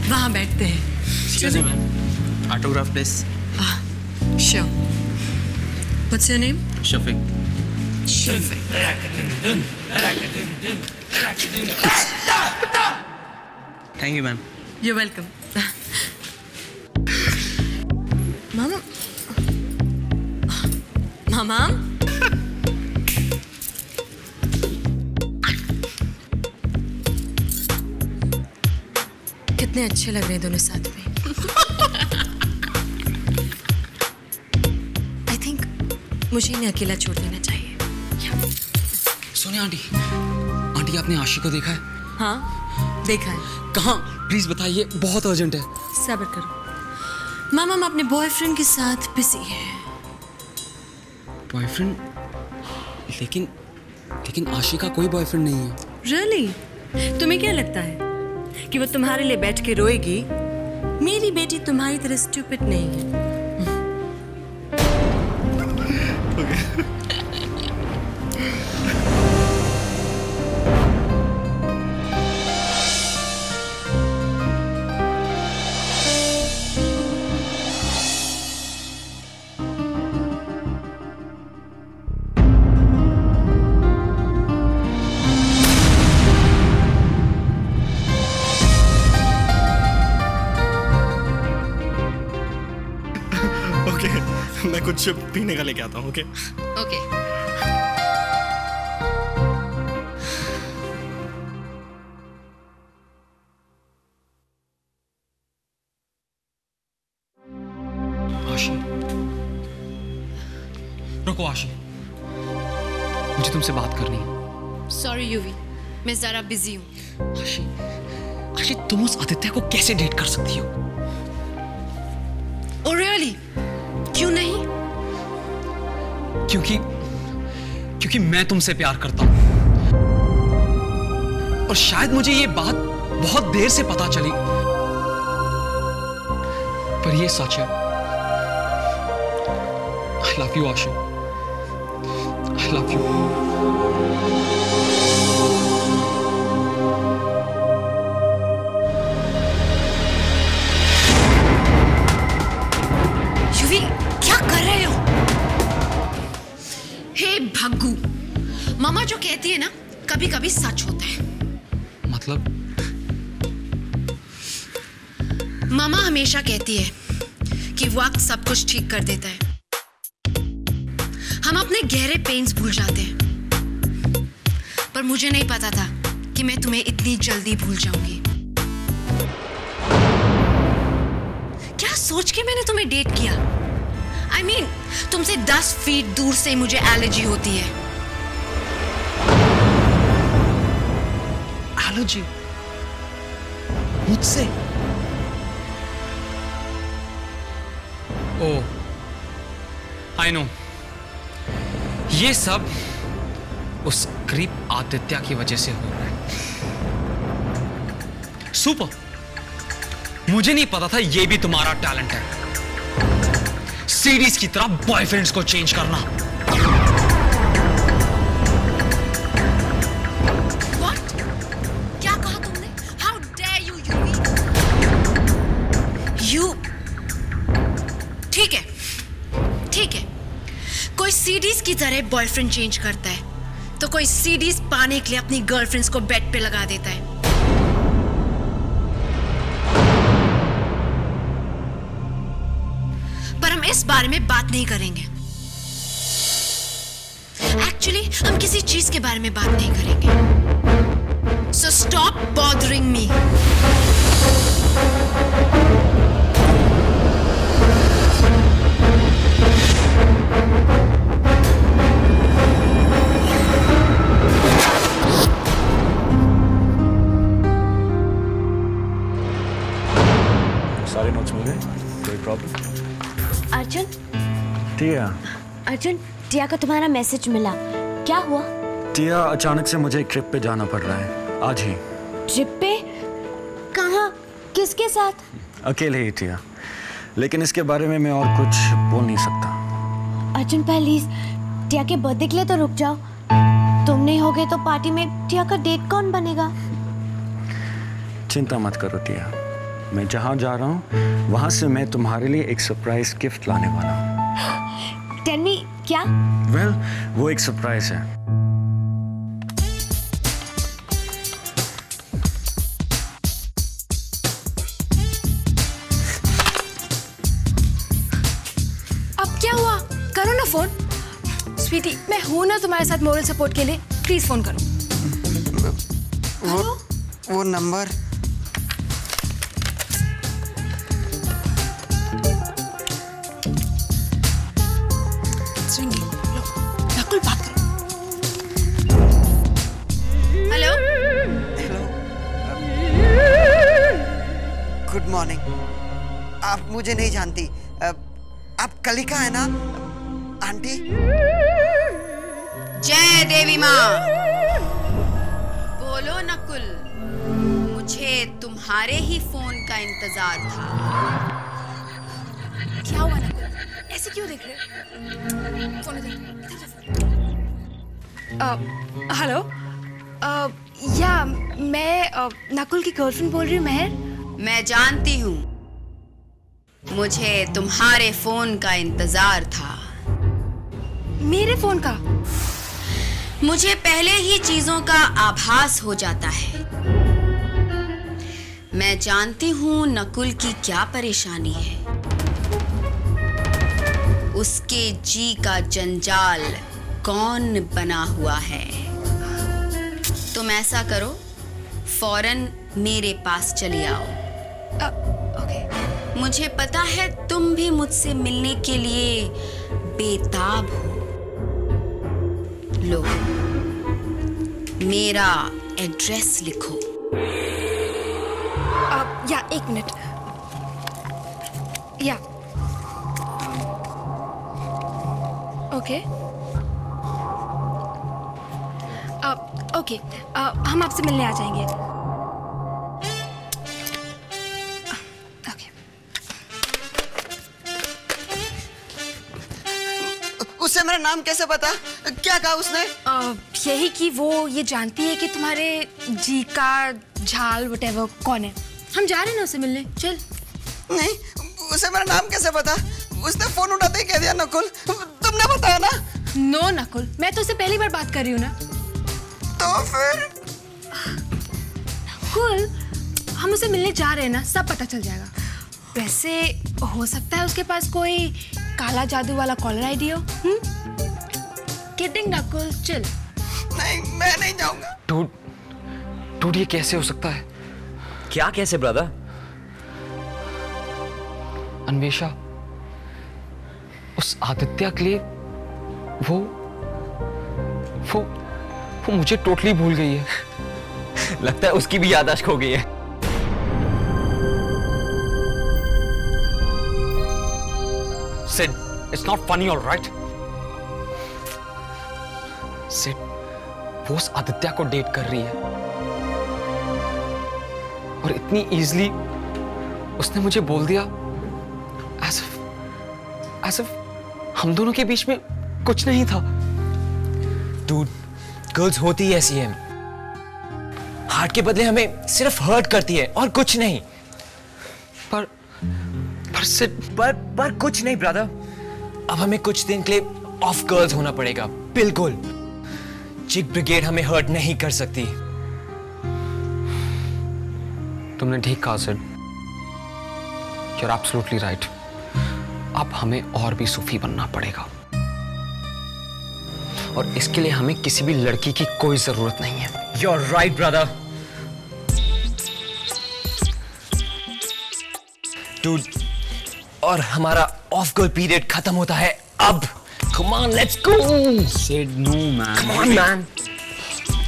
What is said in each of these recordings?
वहाँ बैठते हैं। Excuse me, ma'am. Autograph, please. Sure. What's your name? Shafiq. Shafiq. Thank you, ma'am. You're welcome. Mama. Mama. कितने अच्छे लग रहे हैं दोनों साथ में। I think मुझे इन्हें अकेला छोड़ देना चाहिए। सोनिया आंटी आपने आशी को देखा है? हाँ, देखा है। कहाँ? प्लीज बताइए, बहुत अर्जेंट है। सब्र करो। मामा अपने बॉयफ्रेंड के साथ बिजी है। बॉयफ्रेंड? लेकिन आशी का कोई बॉयफ्रेंड नहीं है। Really? तुम्हें क्या लगता है कि वो तुम्हारे लिए बैठ के रोएगी? मेरी बेटी तुम्हारी तरह स्टूपिड नहीं है। मैं कुछ पीने का लेके आता हूँ। Okay okay. आशी, रुको आशी, मुझे तुमसे बात करनी है। सॉरी यूवी, मैं जरा बिजी हूँ। आशी तुम उस आदित्य को कैसे डेट कर सकती हो? Oh really? क्यों नहीं? क्योंकि मैं तुमसे प्यार करता हूं, और शायद मुझे ये बात बहुत देर से पता चली, पर ये सच है। I love you, आशी। I love you. भग्गू, मामा जो कहती है ना, कभी कभी सच होता है। मतलब? मामा हमेशा कहती है कि वक्त सब कुछ ठीक कर देता है। हम अपने गहरे पेन्स भूल जाते हैं, पर मुझे नहीं पता था कि मैं तुम्हें इतनी जल्दी भूल जाऊंगी। क्या सोच के मैंने तुम्हें डेट किया? I mean, तुमसे 10 फीट दूर से मुझे एलर्जी होती है। एलर्जी? मुझसे? ओह, I know. ये सब उस क्रीप आदित्य की वजह से हो रहा है। सुपर। मुझे नहीं पता था ये भी तुम्हारा टैलेंट है, सीरीज की तरह बॉयफ्रेंड्स को चेंज करना। What? क्या कहा तुमने? How dare you, Yuvi? You? ठीक है। कोई सीरीज की तरह बॉयफ्रेंड चेंज करता है, तो कोई सीरीज पाने के लिए अपनी गर्लफ्रेंड्स को बेड पे लगा देता है। इस बारे में बात नहीं करेंगे। एक्चुअली हम किसी चीज के बारे में बात नहीं करेंगे। So stop bothering me. सारे नोट्स मिल गए? कोई प्रॉब्लम? अर्जुन, टिया का तुम्हारा मैसेज मिला, क्या हुआ? टिया, अचानक से मुझे एक ट्रिप पे जाना पड़ रहा है आज ही। ट्रिप पे? कहाँ? किसके साथ? अकेले ही टिया। लेकिन इसके बारे में मैं और कुछ बोल नहीं सकता। अर्जुन प्लीज, टिया के बर्थडे के लिए तो रुक जाओ। तुम नहीं होगे तो पार्टी में टिया का डेट कौन बनेगा? चिंता मत करो टिया, मैं जहाँ जा रहा हूँ वहाँ से मैं तुम्हारे लिए एक सरप्राइज गिफ्ट लाने वाला हूँ। टेल मी, क्या? वेल, वो एक सरप्राइज है। अब क्या हुआ? करो ना फोन। स्वीटी, मैं हूं ना तुम्हारे साथ मोरल सपोर्ट के लिए, प्लीज फोन करो। वो नंबर नकुल, बात करो। हेलो। Hello, good morning. आप मुझे नहीं जानती, आप कलिका है ना आंटी? जय देवी माँ। बोलो नकुल, मुझे तुम्हारे ही फोन का इंतजार था। क्या हुआ नकुल, ऐसे क्यों देख रहे हो? फोन इधर। हेलो, या मैं नकुल की गर्लफ्रेंड बोल रही हूँ, महर। मैं जानती हूँ, मुझे तुम्हारे फोन का इंतजार था। मेरे फोन का? मुझे पहले ही चीजों का आभास हो जाता है। मैं जानती हूँ नकुल की क्या परेशानी है। उसके जी का जंजाल कौन बना हुआ है। तुम ऐसा करो, फौरन मेरे पास चली आओ। ओके। मुझे पता है तुम भी मुझसे मिलने के लिए बेताब हो। लो, मेरा एड्रेस लिखो। या एक मिनट, या ओके। ओके, हम आपसे मिलने आ जाएंगे। ओके। उससे मेरा नाम कैसे पता? क्या कहा उसने? यही कि वो ये जानती है कि तुम्हारे जी का झाल व्हाटएवर कौन है। हम जा रहे हैं ना उसे मिलने, चल। नहीं, उसे मेरा नाम कैसे पता? उसने फोन उठाते ही कह दिया नकुल। तुमने बताया ना? नो नकुल, मैं तो उससे पहली बार बात कर रही हूँ ना। तो फिर? नकुल, हम उसे मिलने जा रहे हैं ना, सब पता चल जाएगा। वैसे हो सकता है उसके पास कोई काला जादू वाला कॉलर आईडी हो। Kidding Nakul, chill. नहीं, मैं नहीं जाऊंगा। डूड, ये कैसे हो सकता है? क्या कैसे ब्रदर? अन्वेषा उस आदित्य के लिए वो मुझे टोटली भूल गई है। लगता है उसकी भी याददाश्त खो गई है। Sid, it's not funny, all right? Sid, वो उस आदित्य को डेट कर रही है और इतनी इजीली उसने मुझे बोल दिया as if हम दोनों के बीच में कुछ नहीं था। Dude, गर्ल्स होती ही ऐसी हैं। हार्ट के बदले हमें सिर्फ हर्ट करती है और कुछ नहीं। पर सिड, पर कुछ नहीं ब्रदर। अब हमें कुछ दिन के लिए ऑफ गर्ल्स होना पड़ेगा। बिल्कुल, चिक ब्रिगेड हमें हर्ट नहीं कर सकती। तुमने ठीक कहा सिड, you're absolutely right। अब हमें और भी सूफी बनना पड़ेगा और इसके लिए हमें किसी भी लड़की की कोई जरूरत नहीं है। You're right, brother। Dude, और हमारा ऑफ गर्ल पीरियड खत्म होता है अब। Come on, let's go। Sid, no man। Come on, man।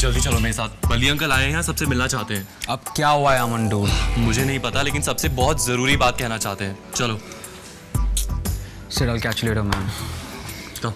जल्दी चलो मेरे साथ। बली अंकल आए हैं यहाँ, सबसे मिलना चाहते हैं। अब क्या हुआ है अमन डूड? मुझे नहीं पता, लेकिन सबसे बहुत जरूरी बात कहना चाहते हैं। चलो। Sid, I'll catch you later, man। तो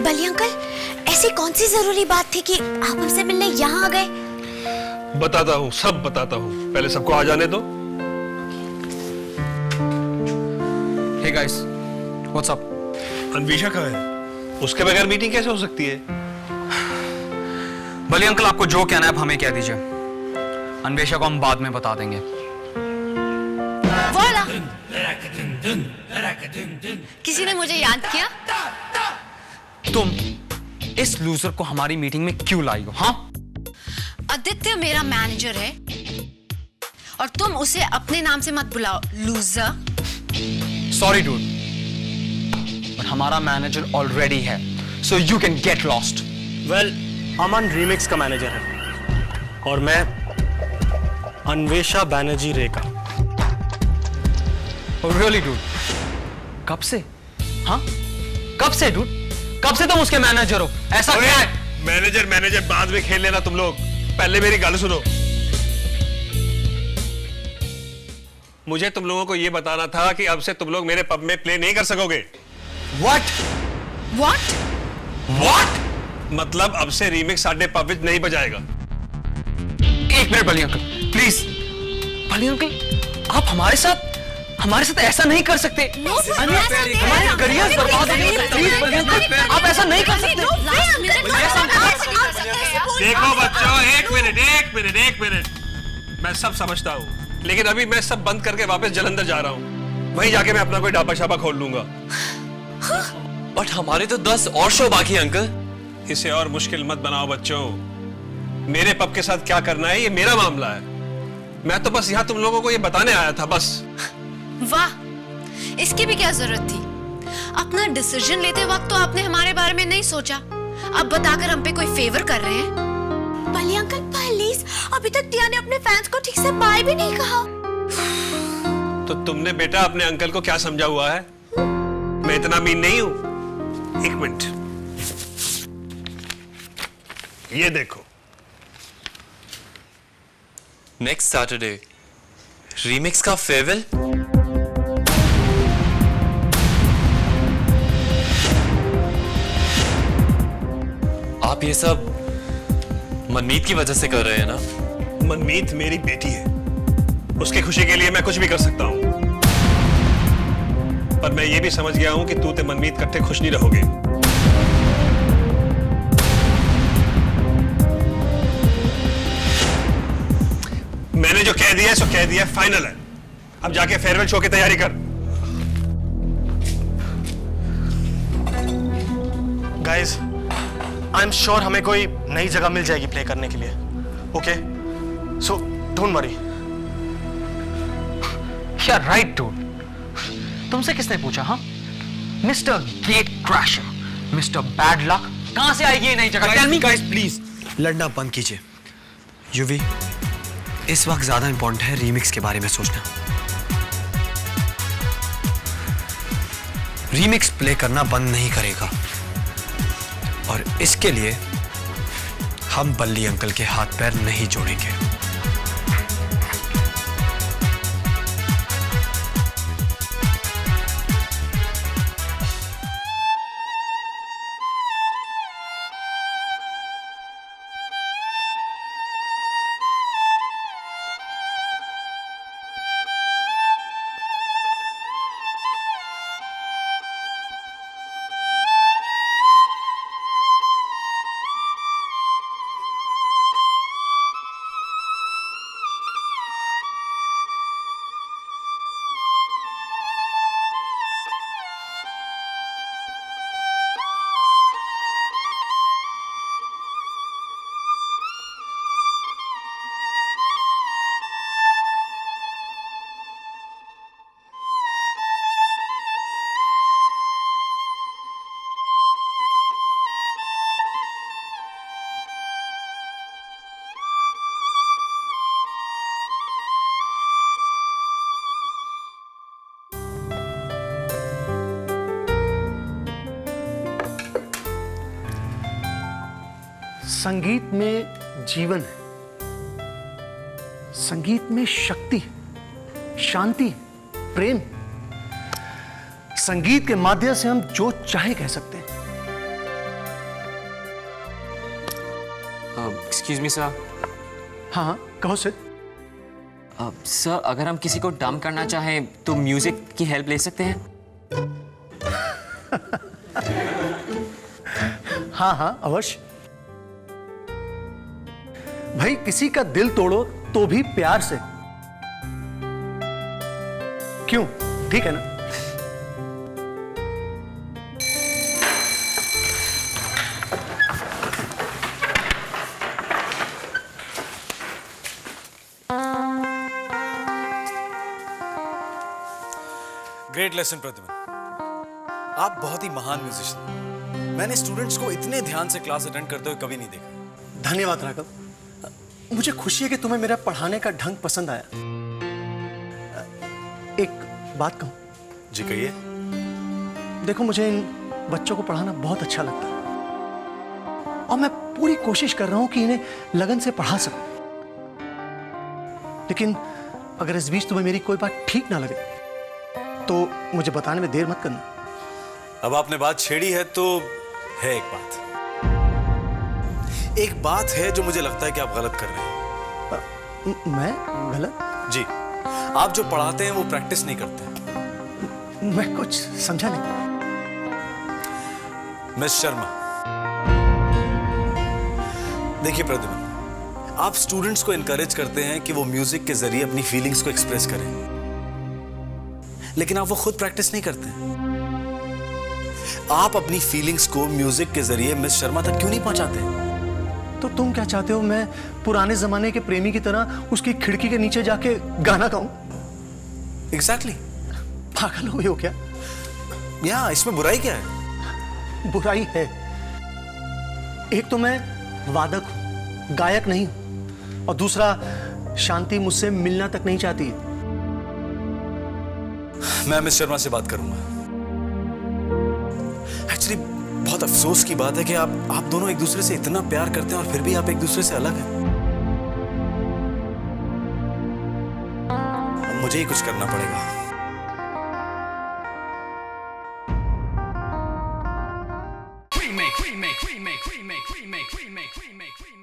बली अंकल, ऐसे कौन सी जरूरी बात थी कि आप हमसे मिलने यहाँ आ गए? बताता हूँ, सब बताता हूँ, पहले सबको आ जाने दो। Hey guys, what's up? Anvesha कहाँ है? उसके बगैर मीटिंग कैसे हो सकती है? बली अंकल, आपको जो कहना है आप हमें कह दीजिए, अन्वेषा को हम बाद में बता देंगे। बोला किसी ने मुझे याद किया? तुम इस लूजर को हमारी मीटिंग में क्यों लाई हो? हाँ, आदित्य मेरा मैनेजर है और तुम उसे अपने नाम से मत बुलाओ लूजर। सॉरी डूड, बट हमारा मैनेजर ऑलरेडी है, so you can get lost. Well, Aman remix का मैनेजर है और मैं अन्वेषा बैनर्जी रेखा। Really dude? कब से? हाँ, कब से डूड? कब से तुम उसके मैनेजर हो? ऐसा क्या है? मैनेजर बाद में खेल लेना तुम लोग, पहले मेरी गल सुनो। मुझे तुम लोगों को यह बताना था कि अब से तुम लोग मेरे पब में प्ले नहीं कर सकोगे। What? मतलब अब से रीमिक्स साडे पब में नहीं बजाएगा। एक minute Bali uncle, please. Bali uncle, आप हमारे साथ ऐसा नहीं कर सकते। हमारे करियर बर्बाद हो गए। प्लीज बली अंकल, आप ऐसा नहीं कर सकते। देखो बच्चों, एक मिनट, मैं सब समझता हूँ, लेकिन अभी मैं सब बंद करके वापस जलंधर जा रहा हूँ। वहीं जाके मैं अपना कोई ढाबा शाबा खोल लूंगा। बट हमारे तो 10 और शो बाकी है अंकल। इसे और मुश्किल मत बनाओ बच्चों। मेरे पब के साथ क्या करना है ये मेरा मामला है। मैं तो बस यहाँ तुम लोगों को ये बताने आया था बस। वाह, इसकी भी क्या जरूरत थी? अपना डिसीजन लेते वक्त तो आपने हमारे बारे में नहीं सोचा, अब बताकर हम पे कोई फेवर कर रहे हैं। बली अंकल प्लीज, अभी तक टिया ने अपने फैंस को ठीक से बाय भी नहीं कहा। तो तुमने बेटा अपने अंकल को क्या समझा हुआ है? मैं इतना मीन नहीं हूं। एक मिनट, ये देखो। नेक्स्ट सैटरडे रीमिक्स का फेयरवेल। आप ये सब मनमीत की वजह से कर रहे हैं ना? मनमीत मेरी बेटी है, उसकी खुशी के लिए मैं कुछ भी कर सकता हूं। पर मैं ये भी समझ गया हूं कि तू ते मनमीत इकट्ठे खुश नहीं रहोगे। मैंने जो कह दिया सो कह दिया, फाइनल है। अब जाके फेयरवेल शो की तैयारी कर। गाइस, आई एम श्योर हमें कोई नई जगह मिल जाएगी प्ले करने के लिए। Okay, so don't worry. Yeah, right, dude. तुमसे किसने पूछा? हाँ, mister gate crasher, mister bad luck, कहां से आएगी ये नई जगह? Tell me, guys, प्लीज लड़ना बंद कीजिए। युवी, इस वक्त ज्यादा इंपॉर्टेंट है रीमिक्स के बारे में सोचना। रीमिक्स प्ले करना बंद नहीं करेगा और इसके लिए हम बल्ली अंकल के हाथ पैर नहीं जोड़ेंगे। संगीत में जीवन है, संगीत में शक्ति, शांति, प्रेम। संगीत के माध्यम से हम जो चाहे कह सकते हैं। Excuse me sir. हाँ हाँ कहो सिड। सर अगर हम किसी को डंप करना चाहें तो म्यूजिक की हेल्प ले सकते हैं? हाँ हाँ अवश्य। भाई किसी का दिल तोड़ो तो भी प्यार से। क्यों, ठीक है ना? ग्रेट लेसन प्रतिमन, आप बहुत ही महान म्यूजिशियन। मैंने स्टूडेंट्स को इतने ध्यान से क्लास अटेंड करते हुए कभी नहीं देखा। धन्यवाद राघव, मुझे खुशी है कि तुम्हें मेरा पढ़ाने का ढंग पसंद आया। एक बात कहूं? जी कहिए। देखो मुझे इन बच्चों को पढ़ाना बहुत अच्छा लगता है और मैं पूरी कोशिश कर रहा हूं कि इन्हें लगन से पढ़ा सकूं। लेकिन अगर इस बीच तुम्हें मेरी कोई बात ठीक ना लगे तो मुझे बताने में देर मत करना। अब आपने बात छेड़ी है तो है एक बात है जो मुझे लगता है कि आप गलत कर रहे हैं। मैं गलत? जी, आप जो पढ़ाते हैं वो प्रैक्टिस नहीं करते। मैं कुछ समझा नहीं। मिस शर्मा, देखिए प्रद्युमन, आप स्टूडेंट्स को एनकरेज करते हैं कि वो म्यूजिक के जरिए अपनी फीलिंग्स को एक्सप्रेस करें, लेकिन आप वो खुद प्रैक्टिस नहीं करते। आप अपनी फीलिंग्स को म्यूजिक के जरिए मिस शर्मा तक क्यों नहीं पहुंचाते? तो तुम क्या चाहते हो, मैं पुराने जमाने के प्रेमी की तरह उसकी खिड़की के नीचे जाके गाना गाऊं? एग्जैक्टली। पागल हुए हो क्या? या इसमें बुराई क्या है? बुराई है। एक तो मैं वादक हूं, गायक नहीं हूं, और दूसरा शांति मुझसे मिलना तक नहीं चाहती है। मैं मिस शर्मा से बात करूंगा। एक्चुअली बहुत अफसोस की बात है कि आप दोनों एक दूसरे से इतना प्यार करते हैं और फिर भी आप एक दूसरे से अलग हैं। मुझे ही कुछ करना पड़ेगा। remake, remake, remake, remake, remake, remake, remake, remake.